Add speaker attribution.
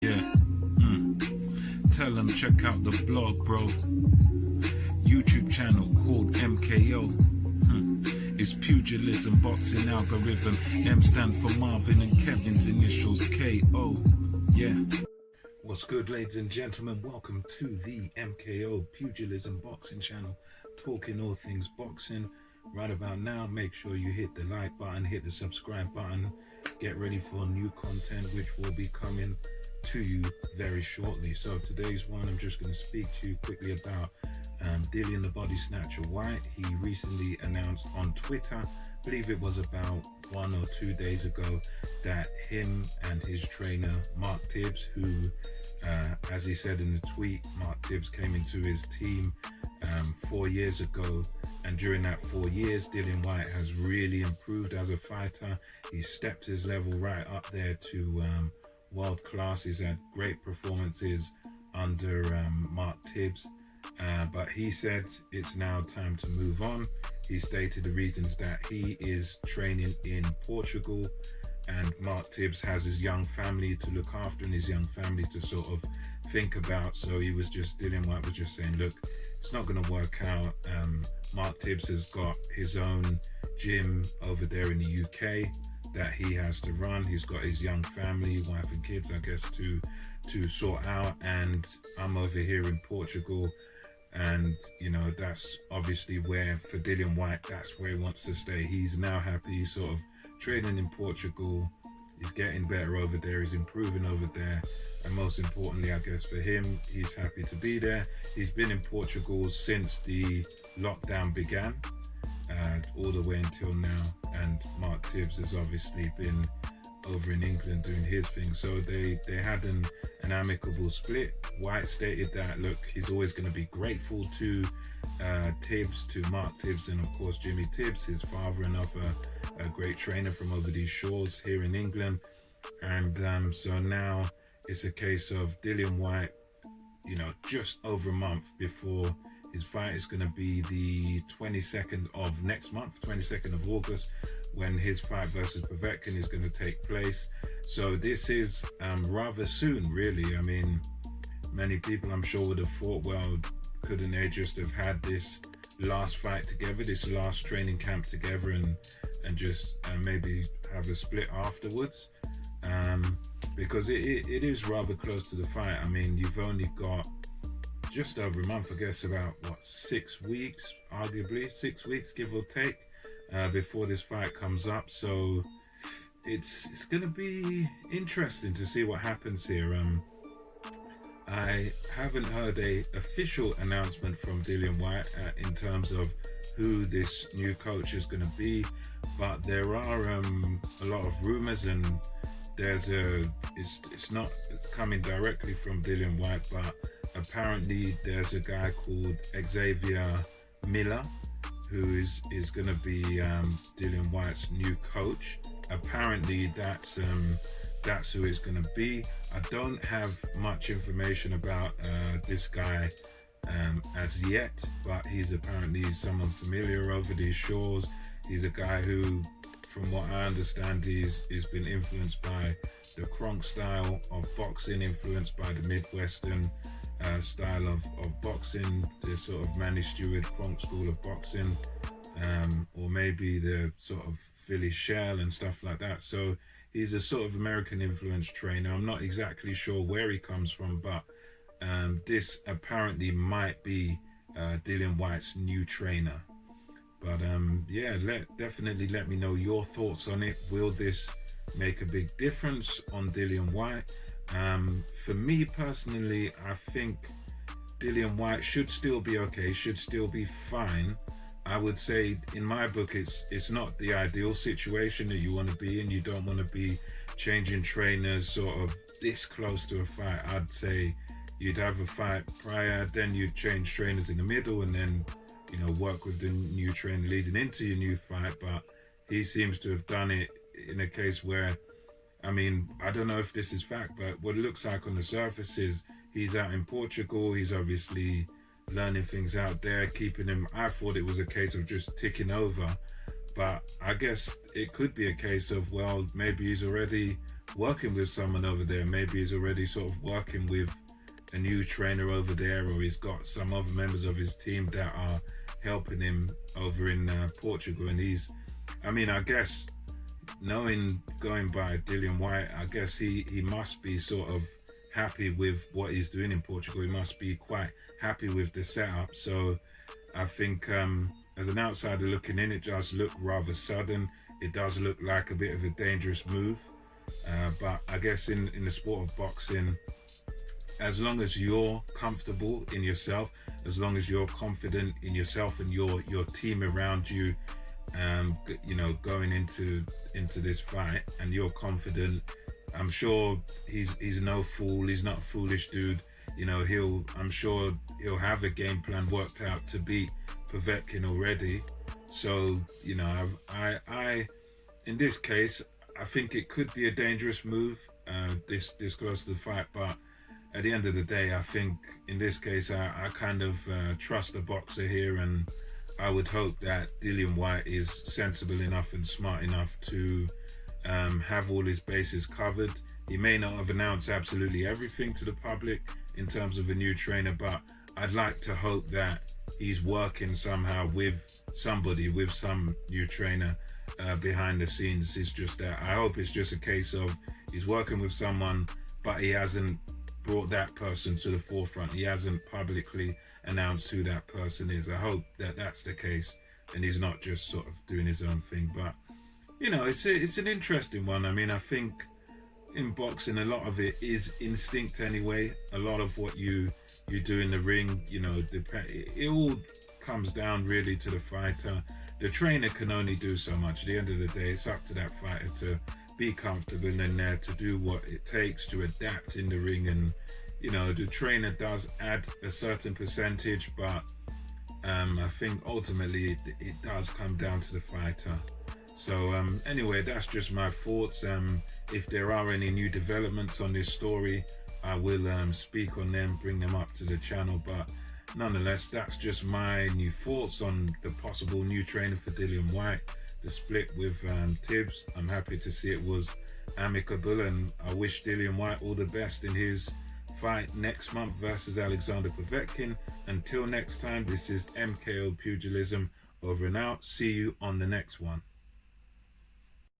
Speaker 1: Yeah. Tell them check out the blog, bro. YouTube channel called MKO. It's pugilism, boxing algorithm. M stand for Marvin and Kevin's initials KO. Yeah. What's good, ladies and gentlemen? Welcome to the MKO Pugilism Boxing channel, talking all things boxing. Right about now, make sure you hit the like button, hit the subscribe button, get ready for new content which will be coming to you very shortly. So today's one, I'm just going to speak to you quickly about Dillian the body snatcher Whyte. He recently announced on Twitter, I believe it was about 1 or 2 days ago, that him and his trainer Mark Tibbs, who as he said in the tweet, Mark Tibbs came into his team 4 years ago, and during that 4 years Dillian Whyte has really improved as a fighter. He's stepped his level right up there to world class. He's had great performances under Mark Tibbs, but he said it's now time to move on. He stated the reasons that he is training in Portugal, and Mark Tibbs has his young family to look after and his young family to sort of think about. So Dillian Whyte was just saying, look, it's not going to work out. Mark Tibbs has got his own gym over there in the UK that he has to run. He's got his young family, wife and kids, I guess, to sort out, and I'm over here in Portugal. And you know, that's obviously where, for Dillian Whyte, that's where he wants to stay. He's now happy. He's sort of training in Portugal. He's getting better over there. He's improving over there. And most importantly, I guess for him, he's happy to be there. He's been in Portugal since the lockdown began, all the way until now. And Mark Tibbs has obviously been over in England doing his thing. So they had an amicable split. Whyte stated that, look, he's always going to be grateful to Tibbs, to Mark Tibbs, and of course Jimmy Tibbs, his father, and other a great trainer from over these shores here in England. And so now it's a case of Dillian Whyte, you know, just over a month before his fight is going to be the 22nd of next month, 22nd of August, when his fight versus Povetkin is going to take place. So this is rather soon, really. I mean, many people I'm sure would have thought, well, couldn't they just have had this last fight together, this last training camp together, and just maybe have a split afterwards? Because it is rather close to the fight. I mean, you've only got just over a month, I guess, about 6 weeks, arguably 6 weeks, give or take, before this fight comes up. So it's going to be interesting to see what happens here. I haven't heard a official announcement from Dillian Whyte in terms of who this new coach is going to be, but there are a lot of rumors, and it's not coming directly from Dillian Whyte, but apparently there's a guy called Xavier Miller who is going to be Dillian Whyte's new coach. Apparently that's who it's going to be. I don't have much information about this guy as yet, but he's apparently someone familiar over these shores. He's a guy who, from what I understand, he's been influenced by the Kronk style of boxing, influenced by the Midwestern style of boxing, the sort of Manny Stewart Kronk school of boxing, or maybe the sort of Philly Shell and stuff like that. So he's a sort of American influence trainer. I'm not exactly sure where he comes from, but this apparently might be Dillian Whyte's new trainer. But yeah, definitely let me know your thoughts on it. Will this make a big difference on Dillian Whyte? For me personally, I think Dillian Whyte should still be okay, should still be fine. I would say, in my book, it's not the ideal situation that you want to be in. You don't want to be changing trainers sort of this close to a fight. I'd say you'd have a fight prior, then you'd change trainers in the middle, and then, you know, work with the new trainer leading into your new fight. But he seems to have done it in a case where, I mean, I don't know if this is fact, but what it looks like on the surface is he's out in Portugal. He's obviously learning things out there, keeping him. I thought it was a case of just ticking over, but I guess it could be a case of, well, maybe he's already working with someone over there. Maybe he's already sort of working with a new trainer over there, or he's got some other members of his team that are helping him over in Portugal. And I guess, going by Dillian Whyte, I guess he must be sort of happy with what he's doing in Portugal. He must be quite happy with the setup. So I think as an outsider looking in, it does look rather sudden. It does look like a bit of a dangerous move. But I guess in the sport of boxing, as long as you're comfortable in yourself, as long as you're confident in yourself and your team around you, going into this fight, and you're confident, I'm sure he's no fool. He's not a foolish dude. I'm sure he'll have a game plan worked out to beat Povetkin already. So, I in this case, I think it could be a dangerous move, this close to the fight, but at the end of the day, I think in this case, I kind of trust the boxer here, and I would hope that Dillian Whyte is sensible enough and smart enough to have all his bases covered. He may not have announced absolutely everything to the public in terms of a new trainer, but I'd like to hope that he's working somehow with somebody, with some new trainer behind the scenes. It's just that I hope it's just a case of he's working with someone, but he hasn't brought that person to the forefront. He hasn't publicly announced who that person is. I hope that that's the case, and he's not just sort of doing his own thing. But it's an interesting one. I think in boxing, a lot of it is instinct anyway. A lot of what you do in the ring, it all comes down really to the fighter. The trainer can only do so much. At the end of the day, it's up to that fighter to be comfortable in there, to do what it takes to adapt in the ring. And the trainer does add a certain percentage, but I think ultimately it does come down to the fighter. So anyway, that's just my thoughts. If there are any new developments on this story, I will speak on them, bring them up to the channel. But nonetheless, that's just my new thoughts on the possible new trainer for Dillian Whyte. The split with Tibbs, I'm happy to see it was amicable, and I wish Dillian Whyte all the best in his fight next month versus Alexander Povetkin. Until next time, this is MKO Pugilism, over and out. See you on the next one.